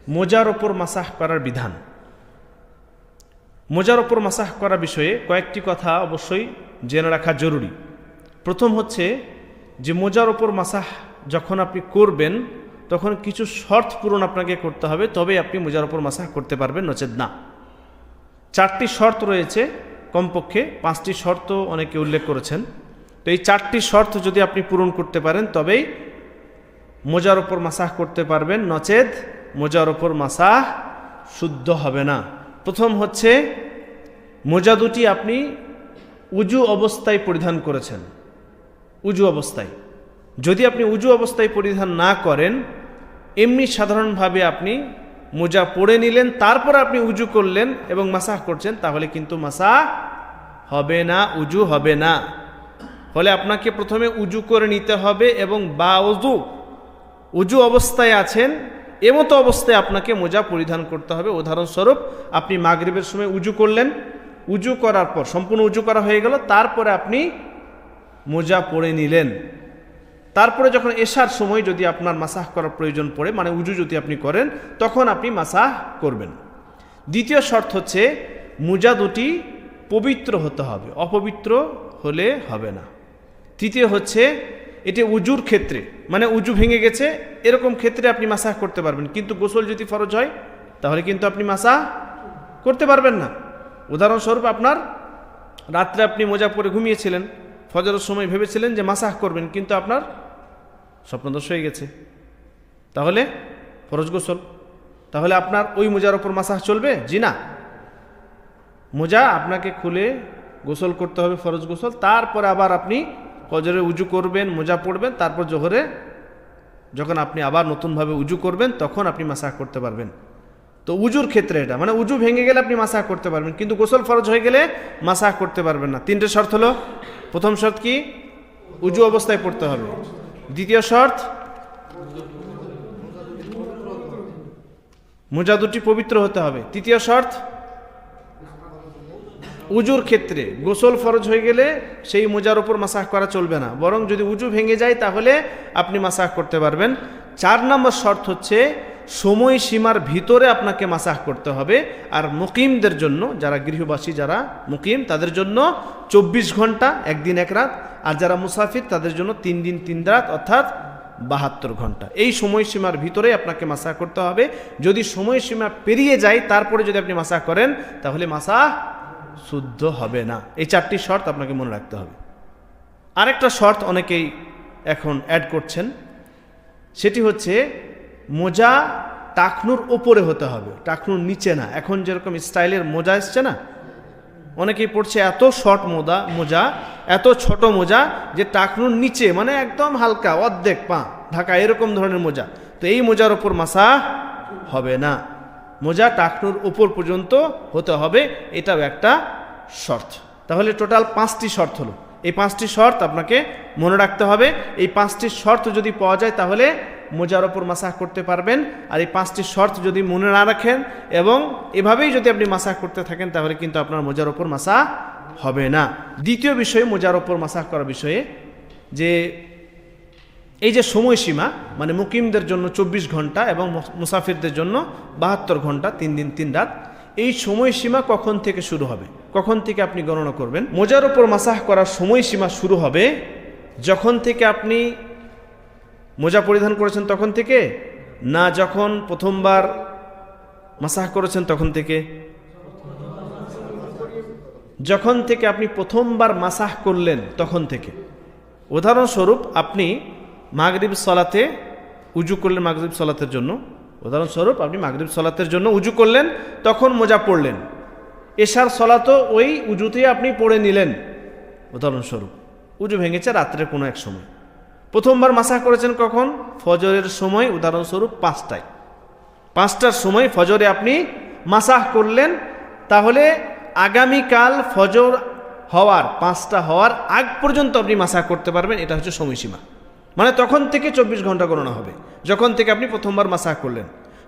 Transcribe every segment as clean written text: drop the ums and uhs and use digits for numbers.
মোজার ওপর মাসাহ করার বিধান। মোজার ওপর মাসাহ করা বিষয়ে কয়েকটি কথা অবশ্যই জেনে রাখা জরুরি। প্রথম হচ্ছে যে মোজার ওপর মাসাহ যখন আপনি করবেন তখন কিছু শর্ত পূরণ আপনাকে করতে হবে, তবে আপনি মোজার ওপর মাসাহ করতে পারবেন, নচেত না। 4টি শর্ত রয়েছে, কমপক্ষে 5টি শর্ত অনেকে উল্লেখ করেছেন। তো এই 4টি শর্ত যদি আপনি পূরণ করতে পারেন তবেই মোজার ওপর মাসাহ করতে পারবেন, নচেত মোজার ওপর মাসাহ শুদ্ধ হবে না। প্রথম হচ্ছে মোজা দুটি আপনি উজু অবস্থায় পরিধান করেছেন। উজু অবস্থায়, যদি আপনি উজু অবস্থায় পরিধান না করেন, এমনি সাধারণভাবে আপনি মোজা পরে নিলেন, তারপর আপনি উজু করলেন এবং মাসাহ করছেন, তাহলে কিন্তু মাসাহ হবে না, উজু হবে না। ফলে আপনাকে প্রথমে উজু করে নিতে হবে এবং উজু অবস্থায় আছেন এমতো অবস্থায় আপনাকে মোজা পরিধান করতে হবে। উদাহরণস্বরূপ, আপনি মাগরিবের সময় উজু করলেন, উজু করার পর সম্পূর্ণ উজু করা হয়ে গেল, তারপরে আপনি মোজা পরে নিলেন। তারপরে যখন এশার সময় যদি আপনার মাসাহ করার প্রয়োজন পড়ে, মানে উজু যদি আপনি করেন, তখন আপনি মাসাহ করবেন। দ্বিতীয় শর্ত হচ্ছে মোজা দুটি পবিত্র হতে হবে, অপবিত্র হলে হবে না। তৃতীয় হচ্ছে এটি উজুর ক্ষেত্রে, মানে উজু ভেঙে গেছে এরকম ক্ষেত্রে আপনি মাসাহ করতে পারবেন, কিন্তু গোসল যদি ফরজ হয় তাহলে কিন্তু আপনি মাসাহ করতে পারবেন না। উদাহরণস্বরূপ, আপনার রাত্রে আপনি মোজা পরে ঘুমিয়েছিলেন, ফজরের সময় ভেবেছিলেন যে মাসাহ করবেন, কিন্তু আপনার স্বপ্নদোষ হয়ে গেছে, তাহলে ফরজ গোসল, তাহলে আপনার ওই মোজার ওপর মাসাহ চলবে? জি না, মোজা আপনাকে খুলে গোসল করতে হবে, ফরজ গোসল। তারপরে আবার আপনি ফজরে উজু করবেন, মোজা পড়বেন, তারপর জোহরে যখন আপনি আবার নতুনভাবে উজু করবেন তখন আপনি মাসাহ করতে পারবেন। তো উজুর ক্ষেত্রে এটা, মানে উজু ভেঙে গেলে আপনি মাসাহ করতে পারবেন, কিন্তু গোসল ফরজ হয়ে গেলে মাসাহ করতে পারবেন না। 3টে শর্ত হলো, প্রথম শর্ত কি? উজু অবস্থায় পড়তে হবে। দ্বিতীয় শর্ত, মোজা দুটি পবিত্র হতে হবে। তৃতীয় শর্ত, উজুর ক্ষেত্রে গোসল ফরজ হয়ে গেলে সেই মোজার উপর মাসাহ করা চলবে না, বরং যদি উজু ভেঙে যায় তাহলে আপনি মাসাহ করতে পারবেন। 4 নম্বর শর্ত হচ্ছে সময়সীমার ভিতরে আপনাকে মাসাহ করতে হবে। আর মুকিমদের জন্য, যারা গৃহবাসী, যারা মুকিম, তাদের জন্য 24 ঘন্টা, 1 দিন 1 রাত। আর যারা মুসাফির তাদের জন্য 3 দিন 3 রাত, অর্থাৎ 72 ঘন্টা। এই সময়সীমার ভিতরে আপনাকে মাসাহ করতে হবে। যদি সময়সীমা পেরিয়ে যায় তারপরে যদি আপনি মাসাহ করেন তাহলে মাসাহ শুদ্ধ হবে না। এই 4টি শর্ত আপনাকে মনে রাখতে হবে। আরেকটা শর্ত অনেকেই এখন অ্যাড করছেন, সেটি হচ্ছে মোজা টাকনুর ওপরে হতে হবে, টাকনুর নিচে না। এখন যেরকম স্টাইলের মোজা এসছে না, অনেকেই পড়ছে এত শর্ট মোজা, এত ছোট মোজা যে টাকনুর নিচে, মানে একদম হালকা, অর্ধেক পা ঢাকা, এরকম ধরনের মোজা। তো এই মোজার ওপর মাসাহ হবে না, মোজা টাকনুর উপর পর্যন্ত হতে হবে, এটাও একটা শর্ত। তাহলে টোটাল 5টি শর্ত হলো। এই 5টি শর্ত আপনাকে মনে রাখতে হবে। এই 5টি শর্ত যদি পাওয়া যায় তাহলে মোজার ওপর মাসাহ করতে পারবেন। আর এই 5টি শর্ত যদি মনে না রাখেন এবং এভাবেই যদি আপনি মাসাহ করতে থাকেন তাহলে কিন্তু আপনার মোজার ওপর মাসাহ হবে না। দ্বিতীয় বিষয় মোজার ওপর মাসাহ করার বিষয়ে, যে এই যে সময়সীমা, মানে মুকিমদের জন্য 24 ঘন্টা এবং মুসাফিরদের জন্য 72 ঘন্টা, 3 দিন 3 রাত, এই সময়সীমা কখন থেকে শুরু হবে, কখন থেকে আপনি গণনা করবেন? মোজার ওপর মাসাহ করার সময়সীমা শুরু হবে যখন থেকে আপনি মোজা পরিধান করেছেন তখন থেকে, না যখন প্রথমবার মাসাহ করেছেন তখন থেকে? যখন থেকে আপনি প্রথমবার মাসাহ করলেন তখন থেকে। উদাহরণস্বরূপ, আপনি মাগরিব সলাতে উজু করলেন, মাগরিব সলাতের জন্য, উদাহরণস্বরূপ আপনি মাগরিব সলাতের জন্য উজু করলেন, তখন মোজা পড়লেন। এশার সলাতও ওই উজুতেই আপনি পড়ে নিলেন। উদাহরণস্বরূপ, উজু ভেঙেছে রাত্রের কোনো এক সময়, প্রথমবার মাসাহ করেছেন কখন? ফজরের সময়। উদাহরণস্বরূপ 5টার সময় ফজরে আপনি মাসাহ করলেন, তাহলে আগামীকাল ফজর হওয়ার 5টা হওয়ার আগ পর্যন্ত আপনি মাসাহ করতে পারবেন। এটা হচ্ছে সময়সীমা, মানে তখন থেকে 24 ঘন্টা গণনা হবে যখন থেকে আপনি প্রথমবার মাসাহ করলেন।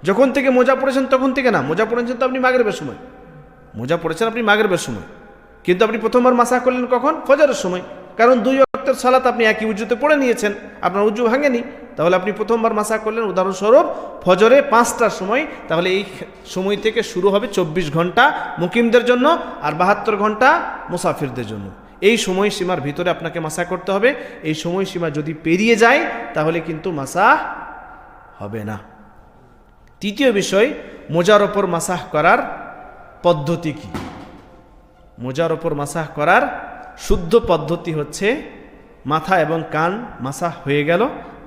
যখন থেকে মোজা পড়েছেন তখন থেকে না, মোজা পড়েছেন তো আপনি মাগরিবের সময়, মোজা পড়েছেন আপনি মাগরিবের সময়, কিন্তু আপনি প্রথমবার মাসাহ করলেন কখন? ফজরের সময়, কারণ 2 ওয়াক্ত ওয়াক্তের সালাত আপনি একই উজুতে পড়ে নিয়েছেন, আপনার উজু ভাঙেনি, তাহলে আপনি প্রথমবার মাসাহ করলেন। উদাহরণস্বরূপ ফজরে 5টার সময়, তাহলে এই সময় থেকে শুরু হবে 24 ঘন্টা মুকিমদের জন্য আর 72 ঘন্টা মুসাফিরদের জন্য। এই সময়সীমার ভিতরে আপনাকে মাসাহ করতে হবে। এই সময়সীমা যদি পেরিয়ে যায় তাহলে কিন্তু মাসাহ হবে না। তৃতীয় বিষয়, মোজার ওপর মাসাহ করার পদ্ধতি কি? মোজার ওপর মাসাহ করার শুদ্ধ পদ্ধতি হচ্ছে, মাথা এবং কান মাসাহ হয়ে গেল,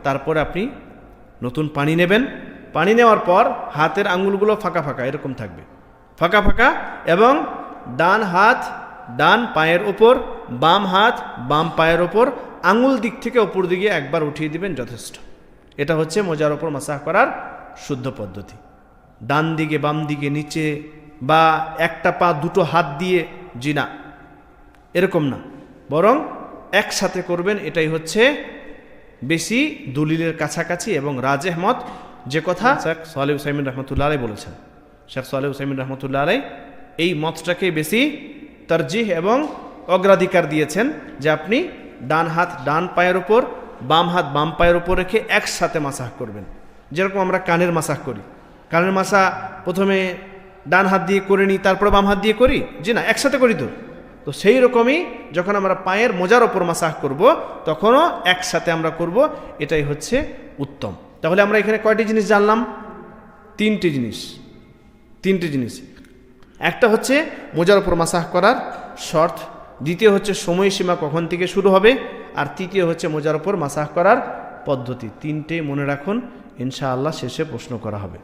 তারপরে আপনি নতুন পানি নেবেন। পানি নেওয়ার পর হাতের আঙুলগুলো ফাঁকা ফাঁকা এরকম থাকবে, ফাঁকা ফাঁকা, এবং ডান হাত ডান পায়ের ওপর, বাম হাত বাম পায়ের ওপর, আঙুল দিক থেকে ওপর দিকে একবার উঠিয়ে দিবেন, যথেষ্ট। এটা হচ্ছে মোজার ওপর মাসাহ করার শুদ্ধ পদ্ধতি। ডান দিকে বাম দিকে নিচে বা একটা পা দুটো হাত দিয়ে, জি না, এরকম না, বরং একসাথে করবেন। এটাই হচ্ছে বেশি দলিলের কাছাকাছি এবং রাজেহ মত, যে কথা শেখ সালেহ উসাইমিন রহমতুল্লাহ আলাই বলেছেন। শেখ সালেহ উসাইমিন রহমতুল্লাহ আলাই এই মতটাকে বেশি তারজিহ এবং অগ্রাধিকার দিয়েছেন, যে আপনি ডান হাত ডান পায়ের ওপর, বাম হাত বাম পায়ের ওপর রেখে একসাথে মাসাহ করবেন। যেরকম আমরা কানের মাসাহ করি, কানের মাসাহ প্রথমে ডান হাত দিয়ে করে নিই, তারপরে বাম হাত দিয়ে করি, জি না, একসাথে করি তো। তো সেই রকমই যখন আমরা পায়ের মোজার ওপর মাসাহ করব, তখনও একসাথে আমরা করব, এটাই হচ্ছে উত্তম। তাহলে আমরা এখানে কয়টি জিনিস জানলাম? তিনটি জিনিস। একটা হচ্ছে মোজার ওপর মাসাহ করার শর্ত, দ্বিতীয় হচ্ছে সময়সীমা কখন থেকে শুরু হবে, আর তৃতীয় হচ্ছে মোজার ওপর মাসাহ করার পদ্ধতি। তিনটে মনে রাখুন, ইনশাআল্লাহ শেষে প্রশ্ন করা হবে।